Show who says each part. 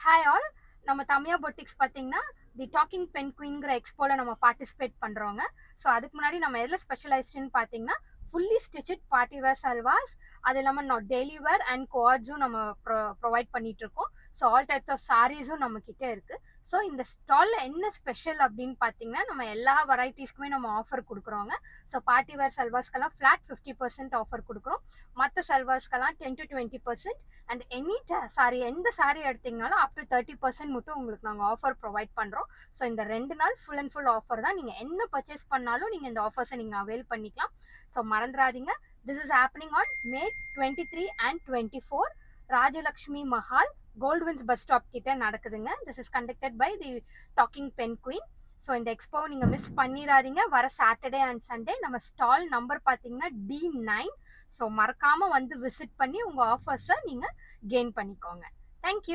Speaker 1: Hi all. நம்ம தமியா boutiques பார்த்தீங்கன்னா தி talking pen குயின்ங்கிற எக்ஸ்போல நம்ம பார்ட்டிசிபேட் பண்ணுறோங்க. ஸோ அதுக்கு முன்னாடி நம்ம எதில் ஸ்பெஷலைஸ்டுன்னு பார்த்தீங்கன்னா fully stitched party wear salwars, அது இல்லாமல் நான் டெய்லி வேர் அண்ட் கோஆர்ட்ஸும் நம்ம ப்ரொவைட் பண்ணிட்டு இருக்கோம். ஸோ ஆல் டைப்ஸ் ஆஃப் சாரீஸும் நம்ம கிட்ட இருக்கு. ஸோ இந்த ஸ்டாலில் என்ன ஸ்பெஷல் அப்படின்னு பார்த்தீங்கன்னா நம்ம எல்லா வெரைட்டிஸ்க்குமே நம்ம ஆஃபர் கொடுக்குறோங்க. ஸோ பார்ட்டி வேர் சல்வாஸ்க்கெல்லாம் ஃப்ளாட் 50% ஆஃபர் கொடுக்குறோம். மற்ற சல்வாஸ்க்கெல்லாம் 10 to 20%. அண்ட் எந்த சாரி எடுத்தீங்கனாலும் அப் டு 30% மட்டும் உங்களுக்கு நாங்கள் ஆஃபர் ப்ரொவைட் பண்ணுறோம். ஸோ இந்த 2 நாள் ஃபுல் அண்ட் ஃபுல் ஆஃபர் தான். நீங்கள் என்ன பர்ச்சேஸ் பண்ணாலும் நீங்கள் இந்த ஆஃபர்ஸை நீங்கள் அவைல் பண்ணிக்கலாம். ஸோ மறந்துடாதீங்க, this is happening on May 23 and 24 Rajalakshmi Mahal Goldwins bus stop கிட்ட நடக்குதுங்க. This is conducted by the talking pen queen. So இந்த எக்ஸ்போ நீங்கள் மிஸ் பண்ணிடாதீங்க. வர சாட்டர்டே அண்ட் சண்டே. நம்ம ஸ்டால் நம்பர் பார்த்தீங்கன்னா D9. ஸோ மறக்காமல் வந்து விசிட் பண்ணி உங்கள் ஆஃபர்ஸை நீங்கள் கெயின் பண்ணிக்கோங்க. தேங்க்யூ.